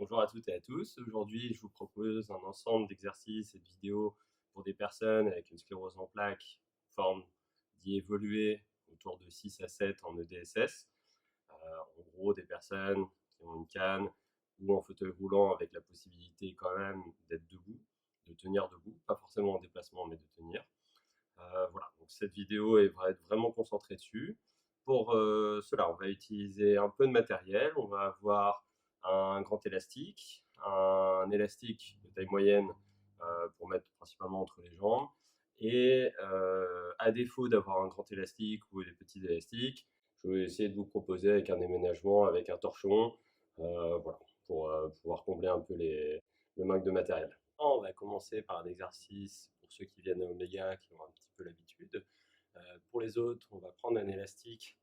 Bonjour à toutes et à tous. Aujourd'hui, je vous propose un ensemble d'exercices et de vidéos pour des personnes avec une sclérose en plaques, forme d'y évoluer autour de 6 à 7 en EDSS. En gros, des personnes qui ont une canne ou en fauteuil roulant avec la possibilité quand même d'être debout, de tenir debout, pas forcément en déplacement, mais de tenir. Voilà, donc cette vidéo va être vraiment concentrée dessus. Pour cela, on va utiliser un peu de matériel. On va avoir un grand élastique, un élastique de taille moyenne pour mettre principalement entre les jambes. Et à défaut d'avoir un grand élastique ou des petits élastiques, je vais essayer de vous proposer avec un déménagement, avec un torchon, voilà, pour pouvoir combler un peu le manque de matériel. On va commencer par un exercice pour ceux qui viennent à Omega, qui ont un petit peu l'habitude. Pour les autres, on va prendre un élastique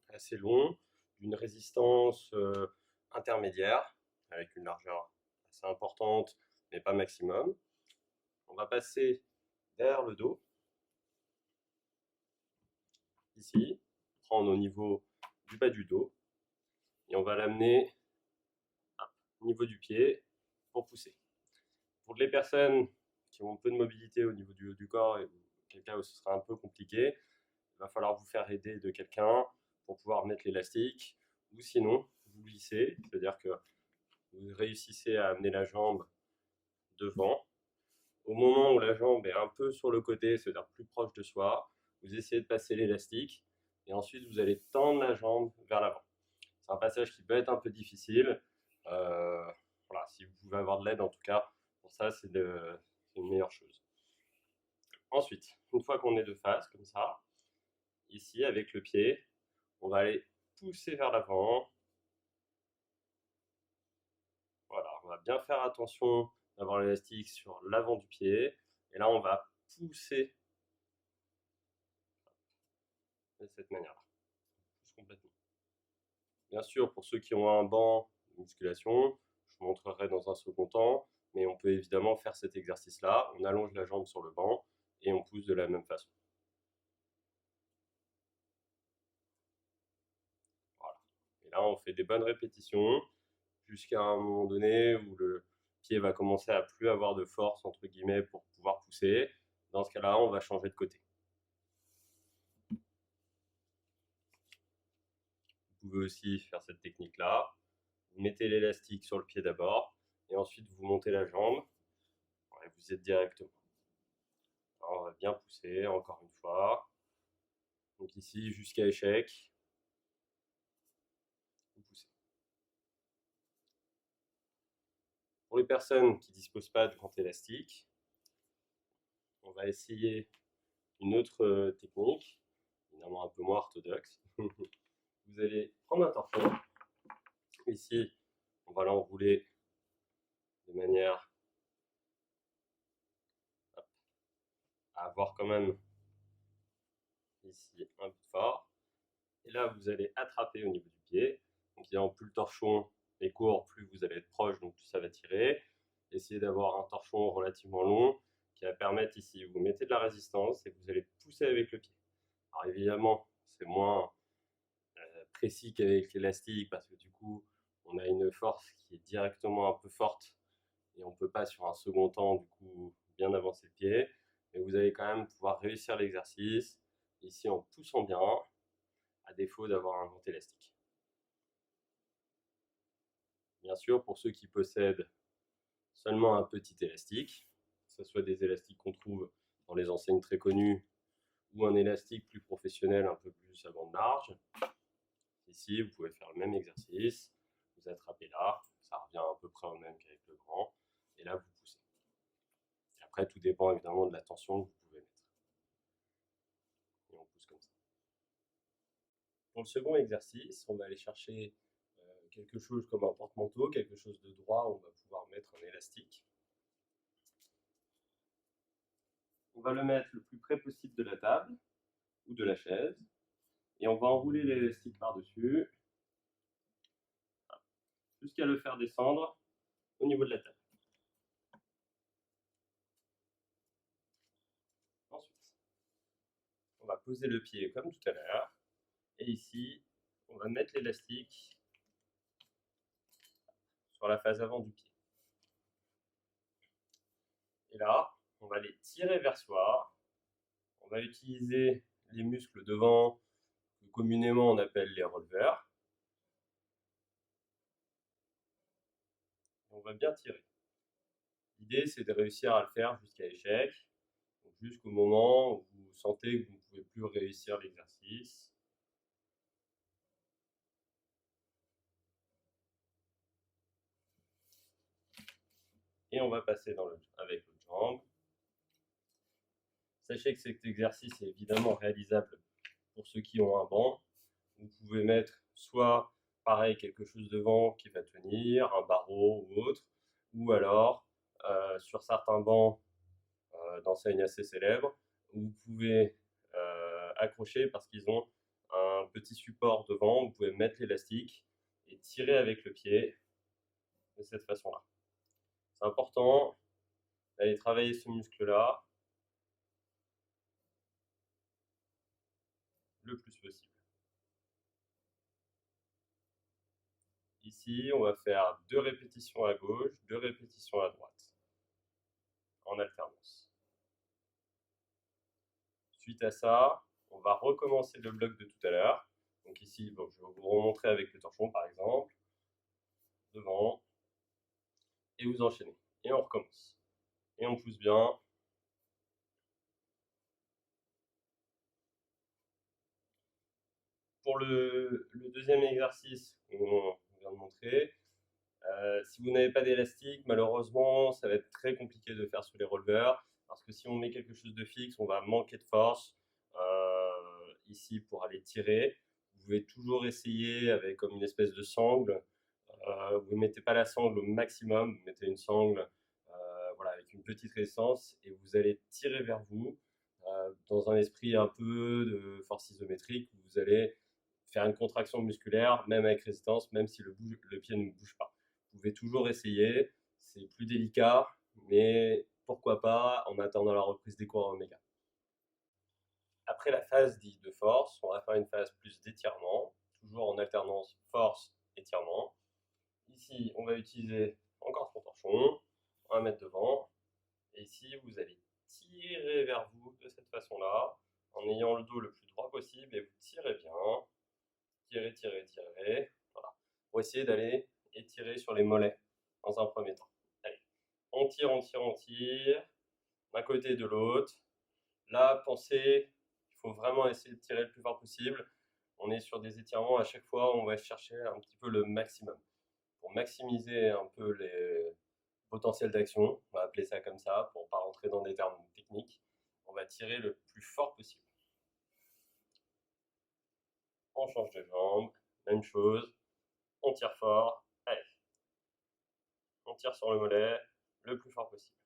assez long, d'une résistance intermédiaire, avec une largeur assez importante, mais pas maximum. On va passer derrière le dos, ici, prendre au niveau du bas du dos, et on va l'amener au niveau du pied pour pousser. Pour les personnes qui ont un peu de mobilité au niveau du haut du corps, et quel cas où ce sera un peu compliqué, il va falloir vous faire aider de quelqu'un pour pouvoir mettre l'élastique, ou sinon vous glissez, c'est-à-dire que vous réussissez à amener la jambe devant. Au moment où la jambe est un peu sur le côté, c'est-à-dire plus proche de soi, vous essayez de passer l'élastique et ensuite vous allez tendre la jambe vers l'avant. C'est un passage qui peut être un peu difficile. Voilà, si vous pouvez avoir de l'aide, en tout cas, pour ça, c'est une meilleure chose. Ensuite, une fois qu'on est de face, comme ça, ici, avec le pied, on va aller pousser vers l'avant. Voilà, on va bien faire attention d'avoir l'élastique sur l'avant du pied. Et là, on va pousser de cette manière-là. Pousse complètement. Bien sûr, pour ceux qui ont un banc de musculation, je vous montrerai dans un second temps, mais on peut évidemment faire cet exercice-là. On allonge la jambe sur le banc et on pousse de la même façon. Voilà. Et là, on fait des bonnes répétitions jusqu'à un moment donné où le pied va commencer à plus avoir de force, entre guillemets, pour pouvoir pousser. Dans ce cas-là, on va changer de côté. Vous pouvez aussi faire cette technique-là. Vous mettez l'élastique sur le pied d'abord, et ensuite vous montez la jambe, et vous êtes directement. Alors, on va bien pousser, encore une fois. Donc ici, jusqu'à échec. Vous poussez. Pour les personnes qui ne disposent pas de grand élastique, on va essayer une autre technique, évidemment un peu moins orthodoxe. Vous allez prendre un torchon. Ici, on va l'enrouler de manière à avoir quand même ici un peu fort. Et là, vous allez attraper au niveau du pied. Donc évidemment, plus le torchon est court, plus vous allez être proche, donc plus ça va tirer. Essayez d'avoir un torchon relativement long qui va permettre ici, vous mettez de la résistance et vous allez pousser avec le pied. Alors évidemment, c'est moins précis qu'avec l'élastique parce que du coup, on a une force qui est directement un peu forte et on ne peut pas sur un second temps du coup bien avancer le pied. Mais vous allez quand même pouvoir réussir l'exercice ici en poussant bien, à défaut d'avoir un grand élastique. Bien sûr, pour ceux qui possèdent seulement un petit élastique, que ce soit des élastiques qu'on trouve dans les enseignes très connues ou un élastique plus professionnel, un peu plus à bande large, ici vous pouvez faire le même exercice, vous attrapez là, ça revient à peu près au même qu'avec le grand, et là vous poussez. Et après, tout dépend évidemment de la tension que vous pouvez mettre. Et on pousse comme ça. Pour le second exercice, on va aller chercher quelque chose comme un porte-manteau, quelque chose de droit où on va pouvoir mettre un élastique. On va le mettre le plus près possible de la table ou de la chaise et on va enrouler l'élastique par-dessus jusqu'à le faire descendre au niveau de la table. Ensuite, on va poser le pied comme tout à l'heure et ici, on va mettre l'élastique sur la face avant du pied. Et là, on va les tirer vers soi. On va utiliser les muscles devant, que communément on appelle les releveurs. On va bien tirer. L'idée, c'est de réussir à le faire jusqu'à échec, jusqu'au moment où vous sentez que vous ne pouvez plus réussir l'exercice. Et on va passer avec l'autre jambe. Sachez que cet exercice est évidemment réalisable pour ceux qui ont un banc. Vous pouvez mettre soit, pareil, quelque chose devant qui va tenir, un barreau ou autre, ou alors, sur certains bancs d'enseignes assez célèbres, vous pouvez accrocher parce qu'ils ont un petit support devant, vous pouvez mettre l'élastique et tirer avec le pied de cette façon-là. C'est important d'aller travailler ce muscle-là le plus possible. Ici, on va faire 2 répétitions à gauche, 2 répétitions à droite, en alternance. Suite à ça, on va recommencer le bloc de tout à l'heure. Donc ici, bon, je vais vous remontrer avec le torchon par exemple, devant, et vous enchaînez. Et on recommence. Et on pousse bien. Pour le deuxième exercice qu'on vient de montrer, si vous n'avez pas d'élastique, malheureusement, ça va être très compliqué de faire sous les releveurs, parce que si on met quelque chose de fixe, on va manquer de force ici pour aller tirer. Vous pouvez toujours essayer avec comme une espèce de sangle. Vous ne mettez pas la sangle au maximum, vous mettez une sangle voilà, avec une petite résistance et vous allez tirer vers vous dans un esprit un peu de force isométrique. Vous allez faire une contraction musculaire, même avec résistance, même si le pied ne bouge pas. Vous pouvez toujours essayer, c'est plus délicat, mais pourquoi pas en attendant la reprise des cours à Oméga. Après la phase dite de force, on va faire une phase plus d'étirement, toujours en alternance force-étirement. Ici, on va utiliser encore son torchon, on va mettre devant, et ici, vous allez tirer vers vous de cette façon-là, en ayant le dos le plus droit possible, et vous tirez bien, tirez, tirez, tirez, voilà, pour essayer d'aller étirer sur les mollets dans un premier temps. Allez, on tire, on tire, on tire, d'un côté et de l'autre. Là, pensez, il faut vraiment essayer de tirer le plus fort possible. On est sur des étirements, à chaque fois, on va chercher un petit peu le maximum. Pour maximiser un peu les potentiels d'action, on va appeler ça comme ça, pour ne pas rentrer dans des termes techniques, on va tirer le plus fort possible. On change de jambe, même chose, on tire fort, allez, on tire sur le mollet le plus fort possible.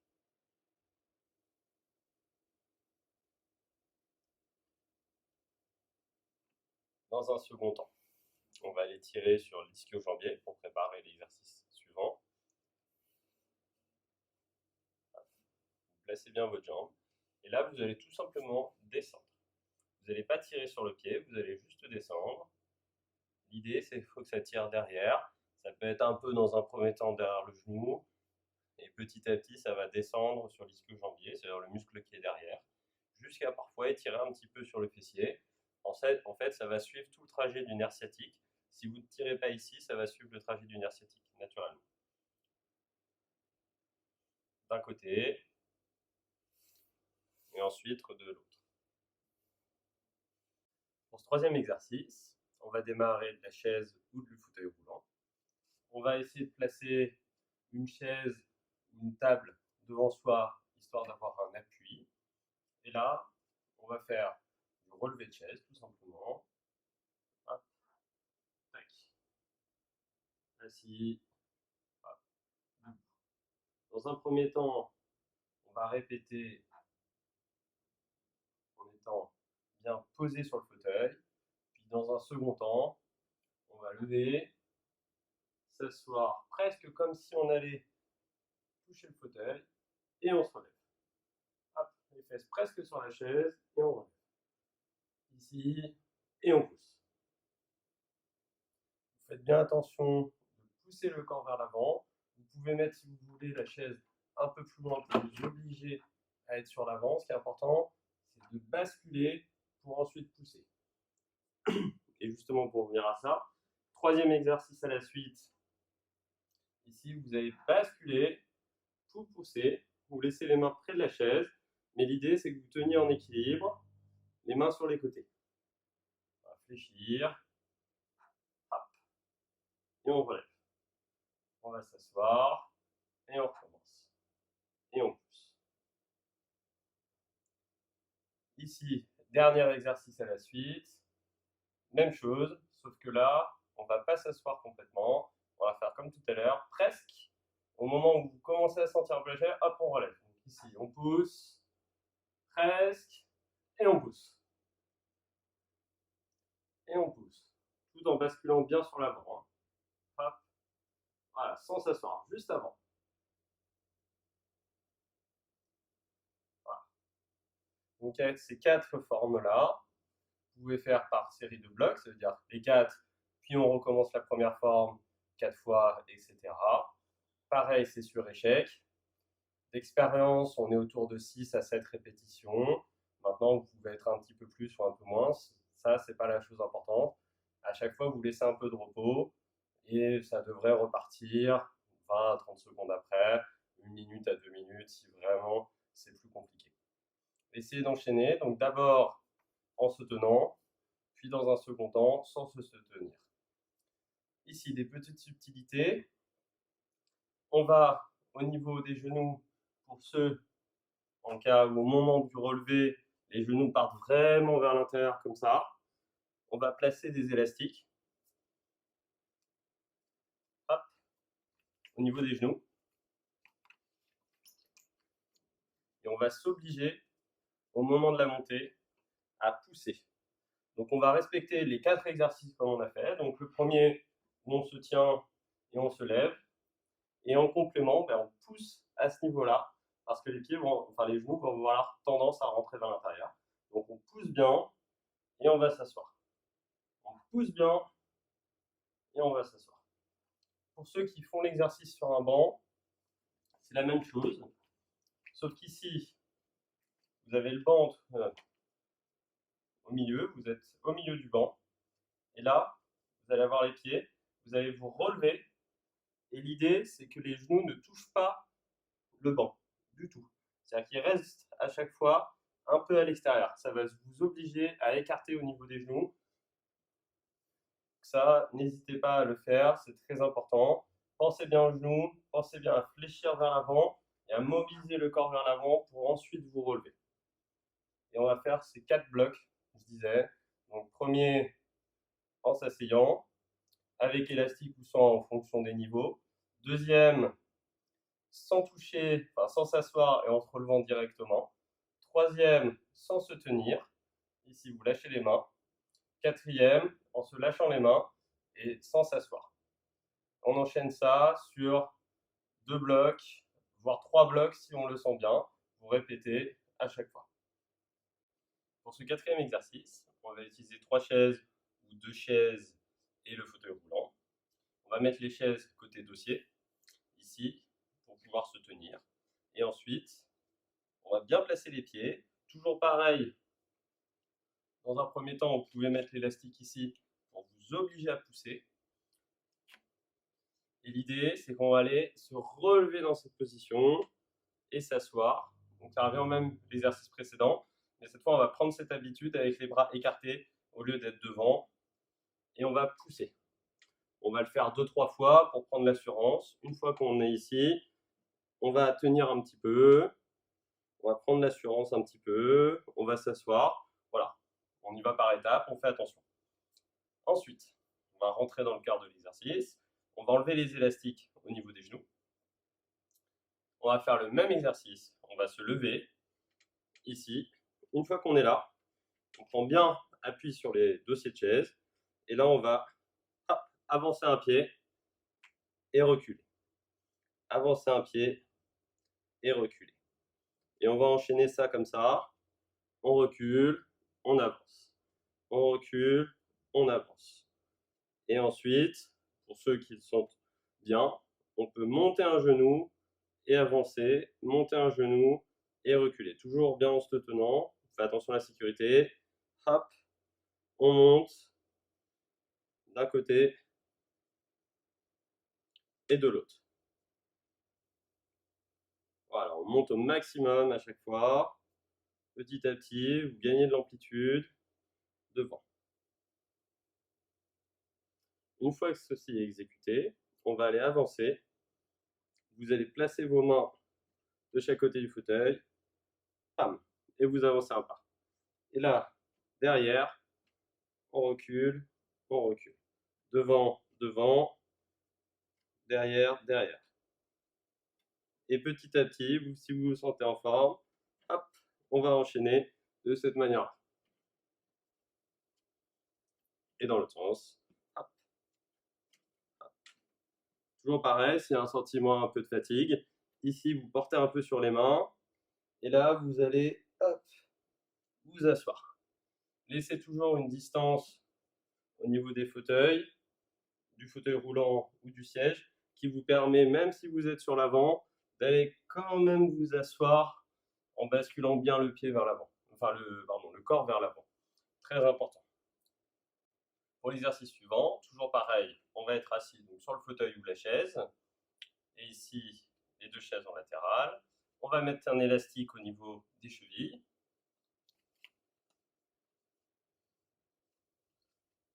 Dans un second temps, on va aller tirer sur l'ischio-jambier pour préparer l'exercice suivant. Vous placez bien votre jambe, et là vous allez tout simplement descendre. Vous n'allez pas tirer sur le pied, vous allez juste descendre. L'idée, c'est qu'il faut que ça tire derrière. Ça peut être un peu dans un premier temps derrière le genou. Et petit à petit, ça va descendre sur l'ischio-jambier, c'est-à-dire le muscle qui est derrière, jusqu'à parfois étirer un petit peu sur le fessier. En fait, ça va suivre tout le trajet du nerf sciatique. Si vous ne tirez pas ici, ça va suivre le trajet du nerf sciatique, naturellement. D'un côté, et ensuite de l'autre. Pour ce troisième exercice, on va démarrer de la chaise ou du fauteuil roulant. On va essayer de placer une chaise ou une table devant soi, histoire d'avoir un appui. Et là, on va faire du relevé de chaise, tout simplement. Hop, tac. Assis. Hop. Dans un premier temps, on va répéter en étant bien posé sur le fauteuil. Puis dans un second temps, on va lever, s'asseoir presque comme si on allait toucher le fauteuil et on se relève. Hop, les fesses presque sur la chaise et on relève. Ici, et on pousse. Faites bien attention de poussez le corps vers l'avant. Vous pouvez mettre, si vous voulez, la chaise un peu plus loin pour vous obliger à être sur l'avant. Ce qui est important, c'est de basculer pour ensuite pousser. Et justement, pour revenir à ça, troisième exercice à la suite. Ici, vous allez basculer, vous poussez, vous laissez les mains près de la chaise, mais l'idée, c'est que vous teniez en équilibre, les mains sur les côtés. On va fléchir, hop, et on relève. On va s'asseoir, et on recommence. Et on pousse. Ici, dernier exercice à la suite. Même chose, sauf que là, on ne va pas s'asseoir complètement. On va faire comme tout à l'heure, presque. Au moment où vous commencez à sentir un peu la chair, hop, on relève. Donc ici, on pousse, presque, et on pousse. Et on pousse. Tout en basculant bien sur l'avant. Hein. Hop. Voilà, sans s'asseoir, juste avant. Voilà. Donc avec ces 4 formes-là, vous pouvez faire par série de blocs, ça veut dire les 4, puis on recommence la première forme 4 fois, etc. Pareil, c'est sur échec. D'expérience, on est autour de 6 à 7 répétitions. Maintenant, vous pouvez être un petit peu plus ou un peu moins. Ça, c'est pas la chose importante. À chaque fois, vous laissez un peu de repos et ça devrait repartir 20 à 30 secondes après, 1 minute à 2 minutes si vraiment c'est plus compliqué. Essayez d'enchaîner. Donc d'abord en se tenant, puis dans un second temps sans se tenir. Ici, des petites subtilités. On va au niveau des genoux, pour ceux en cas où au moment du relevé, les genoux partent vraiment vers l'intérieur comme ça. On va placer des élastiques. Hop, au niveau des genoux. Et on va s'obliger, au moment de la montée, à pousser. Donc on va respecter les 4 exercices comme on a fait. Donc le premier, où on se tient et on se lève. Et en complément, on pousse à ce niveau-là, parce que les genoux vont avoir tendance à rentrer vers l'intérieur. Donc on pousse bien et on va s'asseoir. On pousse bien et on va s'asseoir. Pour ceux qui font l'exercice sur un banc, c'est la même chose, sauf qu'ici, vous avez le banc au milieu, vous êtes au milieu du banc, et là, vous allez avoir les pieds, vous allez vous relever, et l'idée, c'est que les genoux ne touchent pas le banc, du tout. C'est-à-dire qu'ils restent à chaque fois un peu à l'extérieur. Ça va vous obliger à écarter au niveau des genoux. Ça, n'hésitez pas à le faire, c'est très important. Pensez bien aux genoux, pensez bien à fléchir vers l'avant et à mobiliser le corps vers l'avant pour ensuite vous relever. Et on va faire ces 4 blocs, je disais. Donc premier, en s'asseyant, avec élastique ou sans en fonction des niveaux. Deuxième, sans toucher, enfin sans s'asseoir et en se relevant directement. Troisième, sans se tenir. Ici, vous lâchez les mains. Quatrième, en se lâchant les mains et sans s'asseoir. On enchaîne ça sur 2 blocs, voire 3 blocs si on le sent bien. Vous répétez à chaque fois. Pour ce 4e exercice, on va utiliser 3 chaises ou 2 chaises et le fauteuil roulant. On va mettre les chaises côté dossier, ici, pour pouvoir se tenir. Et ensuite, on va bien placer les pieds. Toujours pareil, dans un premier temps, vous pouvez mettre l'élastique ici pour vous obliger à pousser. Et l'idée, c'est qu'on va aller se relever dans cette position et s'asseoir. Donc ça revient au même l'exercice précédent, mais cette fois, on va prendre cette habitude avec les bras écartés au lieu d'être devant. Et on va pousser. On va le faire 2-3 fois pour prendre l'assurance. Une fois qu'on est ici, on va tenir un petit peu. On va prendre l'assurance un petit peu. On va s'asseoir. Voilà. On y va par étapes. On fait attention. Ensuite, on va rentrer dans le cœur de l'exercice. On va enlever les élastiques au niveau des genoux. On va faire le même exercice. On va se lever ici. Une fois qu'on est là, on prend bien appui sur les dossiers de chaise. Et là, on va avancer un pied et reculer. Avancer un pied et reculer. Et on va enchaîner ça comme ça. On recule, on avance. On recule, on avance. Et ensuite, pour ceux qui sont bien, on peut monter un genou et avancer, monter un genou et reculer. Toujours bien en se tenant, fais attention à la sécurité. Hop, on monte d'un côté et de l'autre. Voilà, on monte au maximum à chaque fois. Petit à petit, vous gagnez de l'amplitude devant. Une fois que ceci est exécuté, on va aller avancer. Vous allez placer vos mains de chaque côté du fauteuil, pam, et vous avancez un pas. Et là, derrière, on recule, on recule. Devant, devant, derrière, derrière. Et petit à petit, si vous vous sentez en forme, hop, on va enchaîner de cette manière-là. Et dans l'autre sens, hop, hop. Toujours pareil, s'il y a un sentiment un peu de fatigue, ici vous portez un peu sur les mains, et là vous allez hop, vous asseoir. Laissez toujours une distance au niveau des fauteuils, du fauteuil roulant ou du siège, qui vous permet, même si vous êtes sur l'avant, d'aller quand même vous asseoir en basculant bien le pied vers l'avant, enfin le corps vers l'avant. Très important. Pour l'exercice suivant, toujours pareil, on va être assis donc, sur le fauteuil ou la chaise, et ici les deux chaises en latéral. On va mettre un élastique au niveau des chevilles.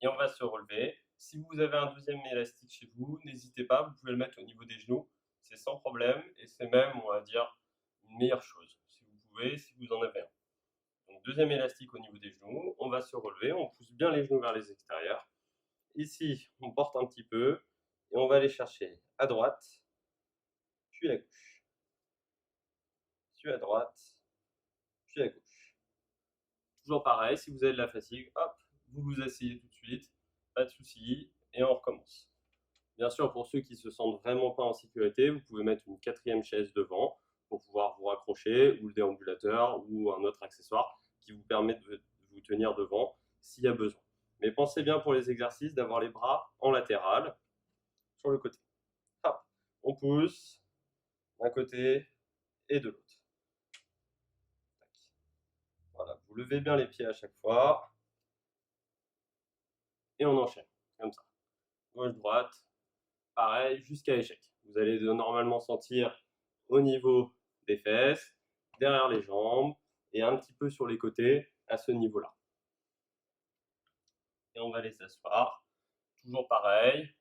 Et on va se relever. Si vous avez un deuxième élastique chez vous, n'hésitez pas, vous pouvez le mettre au niveau des genoux, c'est sans problème, et c'est même, on va dire, une meilleure chose, si vous pouvez, si vous en avez un. Donc deuxième élastique au niveau des genoux, on va se relever, on pousse bien les genoux vers les extérieurs. Ici, on porte un petit peu, et on va aller chercher à droite, puis à gauche, puis à droite, puis à gauche. Toujours pareil, si vous avez de la fatigue, hop, vous vous asseyez tout de suite, pas de souci, et on recommence. Bien sûr, pour ceux qui ne se sentent vraiment pas en sécurité, vous pouvez mettre une quatrième chaise devant pour pouvoir vous raccrocher, ou le déambulateur, ou un autre accessoire qui vous permet de vous tenir devant s'il y a besoin. Mais pensez bien pour les exercices d'avoir les bras en latéral, sur le côté. Hop, on pousse d'un côté et de l'autre. Voilà, vous levez bien les pieds à chaque fois, et on enchaîne, comme ça. Gauche-droite, pareil, jusqu'à échec. Vous allez normalement sentir au niveau des fesses, derrière les jambes et un petit peu sur les côtés à ce niveau-là. Et on va aller s'asseoir, toujours pareil,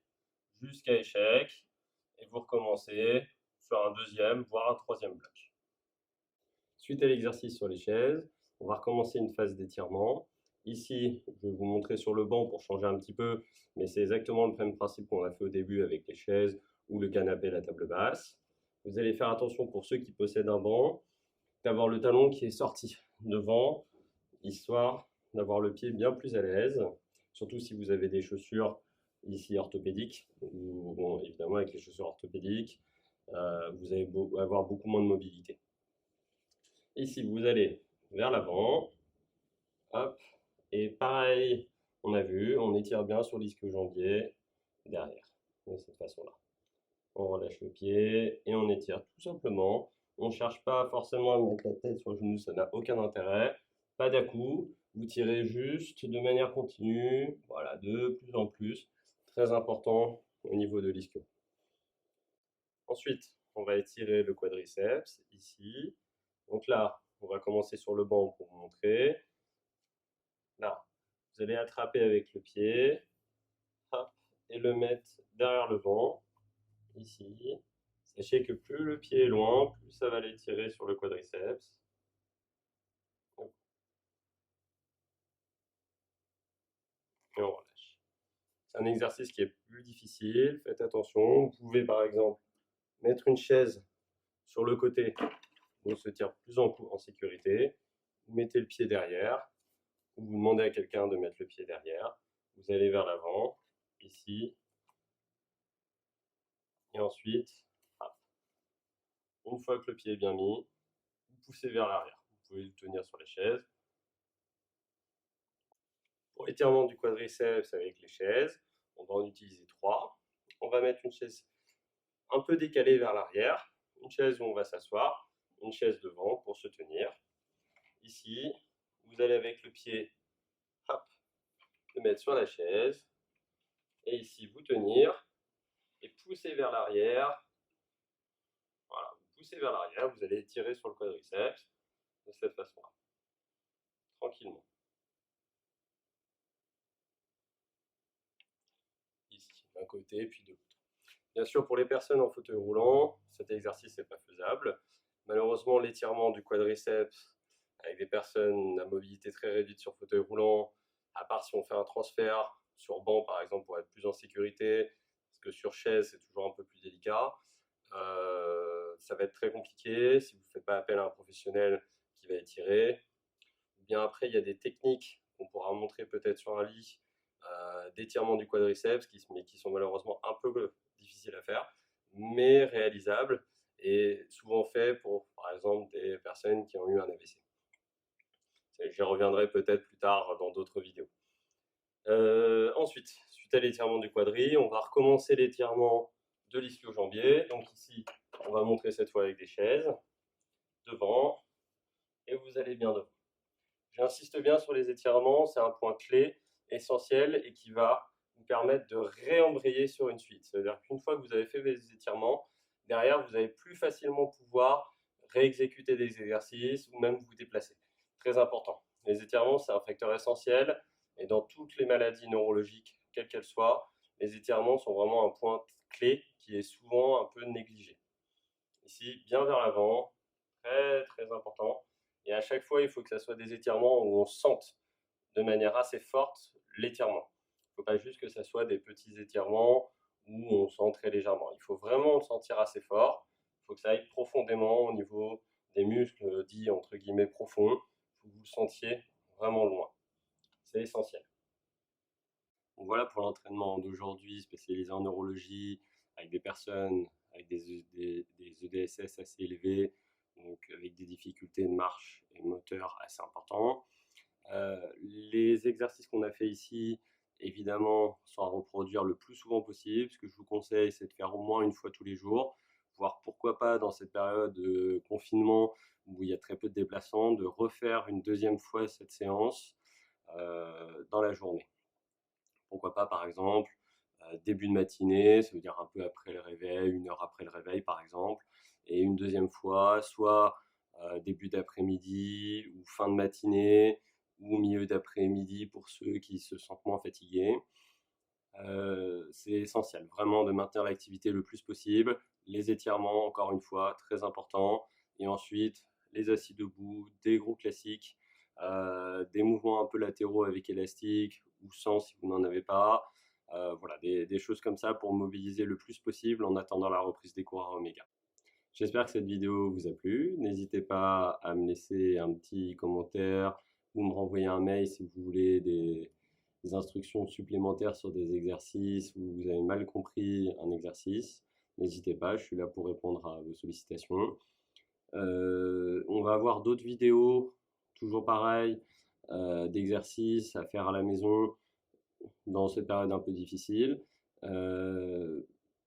jusqu'à échec. Et vous recommencez sur un deuxième, voire un troisième bloc. Suite à l'exercice sur les chaises, on va recommencer une phase d'étirement. Ici, je vais vous montrer sur le banc pour changer un petit peu, mais c'est exactement le même principe qu'on a fait au début avec les chaises ou le canapé, la table basse. Vous allez faire attention pour ceux qui possèdent un banc, d'avoir le talon qui est sorti devant, histoire d'avoir le pied bien plus à l'aise, surtout si vous avez des chaussures ici orthopédiques, ou bon, évidemment avec les chaussures orthopédiques, vous allez avoir beaucoup moins de mobilité. Ici, vous allez vers l'avant, hop, et pareil, on a vu, on étire bien sur l'ischio-jambier, derrière, de cette façon-là. On relâche le pied et on étire tout simplement. On ne cherche pas forcément à mettre la tête sur le genou, ça n'a aucun intérêt. Pas d'à-coup, vous tirez juste de manière continue, voilà, de plus en plus. Très important au niveau de l'ischio. Ensuite, on va étirer le quadriceps ici. Donc là, on va commencer sur le banc pour vous montrer. Là, vous allez attraper avec le pied, hop, et le mettre derrière le banc, ici. Sachez que plus le pied est loin, plus ça va l'étirer sur le quadriceps. Et on relâche. C'est un exercice qui est plus difficile, faites attention. Vous pouvez par exemple mettre une chaise sur le côté où on se tire plus en sécurité. Vous mettez le pied derrière, ou vous demandez à quelqu'un de mettre le pied derrière. Vous allez vers l'avant, ici, et ensuite, hop. Une fois que le pied est bien mis, vous poussez vers l'arrière. Vous pouvez le tenir sur les chaises. Pour l'étirement du quadriceps avec les chaises, on va en utiliser 3. On va mettre une chaise un peu décalé vers l'arrière, une chaise où on va s'asseoir, une chaise devant pour se tenir. Ici, vous allez avec le pied, hop, le mettre sur la chaise, et ici vous tenir, et pousser vers l'arrière. Voilà, vous poussez vers l'arrière, vous allez étirer sur le quadriceps, de cette façon-là, tranquillement. Ici, d'un côté, puis de l'autre. Bien sûr, pour les personnes en fauteuil roulant, cet exercice n'est pas faisable. Malheureusement, l'étirement du quadriceps avec des personnes à mobilité très réduite sur fauteuil roulant, à part si on fait un transfert sur banc par exemple pour être plus en sécurité, parce que sur chaise c'est toujours un peu plus délicat, ça va être très compliqué si vous ne faites pas appel à un professionnel qui va étirer. Bien après, il y a des techniques qu'on pourra montrer peut-être sur un lit d'étirement du quadriceps mais qui sont malheureusement un peu difficiles à faire, mais réalisables et souvent fait pour, par exemple, des personnes qui ont eu un AVC. J'y reviendrai peut-être plus tard dans d'autres vidéos. Ensuite, suite à l'étirement du quadri, on va recommencer l'étirement de l'ischio-jambier. Donc ici, on va montrer cette fois avec des chaises, devant, et vous allez bien devant. J'insiste bien sur les étirements, c'est un point clé, essentiel, et qui va vous permettre de réembrayer sur une suite. C'est-à-dire qu'une fois que vous avez fait vos étirements, derrière, vous allez plus facilement pouvoir réexécuter des exercices ou même vous déplacer. Très important. Les étirements, c'est un facteur essentiel, et dans toutes les maladies neurologiques, quelles qu'elles soient, les étirements sont vraiment un point clé qui est souvent un peu négligé. Ici, bien vers l'avant, très très important. Et à chaque fois, il faut que ça soit des étirements où on sente de manière assez forte l'étirement. Il ne faut pas juste que ça soit des petits étirements où on sent très légèrement. Il faut vraiment le sentir assez fort. Il faut que ça aille profondément au niveau des muscles dits entre guillemets profonds. Il faut que vous le sentiez vraiment loin. C'est essentiel. Donc voilà pour l'entraînement d'aujourd'hui spécialisé en neurologie avec des personnes avec des EDSS assez élevés, donc avec des difficultés de marche et moteur assez importantes. Les exercices qu'on a fait ici, évidemment, sont à reproduire le plus souvent possible. Ce que je vous conseille, c'est de faire au moins une fois tous les jours, voire pourquoi pas dans cette période de confinement où il y a très peu de déplacements, de refaire une deuxième fois cette séance dans la journée. Pourquoi pas, par exemple, début de matinée, ça veut dire un peu après le réveil, 1 heure après le réveil, par exemple, et une deuxième fois, soit début d'après-midi ou fin de matinée, ou milieu d'après-midi pour ceux qui se sentent moins fatigués. C'est essentiel, vraiment, de maintenir l'activité le plus possible. Les étirements, encore une fois, très important. Et ensuite, les assis debout, des gros classiques, des mouvements un peu latéraux avec élastique ou sans si vous n'en avez pas. Voilà, des choses comme ça pour mobiliser le plus possible en attendant la reprise des cours à Oméga. J'espère que cette vidéo vous a plu. N'hésitez pas à me laisser un petit commentaire ou me renvoyer un mail si vous voulez des instructions supplémentaires sur des exercices ou vous avez mal compris un exercice. N'hésitez pas, je suis là pour répondre à vos sollicitations. On va avoir d'autres vidéos, toujours pareil, d'exercices à faire à la maison dans cette période un peu difficile.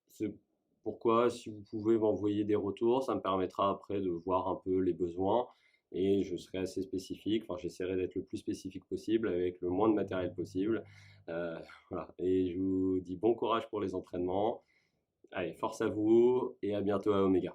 C'est pourquoi, si vous pouvez m'envoyer des retours, ça me permettra après de voir un peu les besoins et je serai assez spécifique. Enfin, j'essaierai d'être le plus spécifique possible avec le moins de matériel possible. Voilà. Et je vous dis bon courage pour les entraînements. Allez, force à vous et à bientôt à Oméga.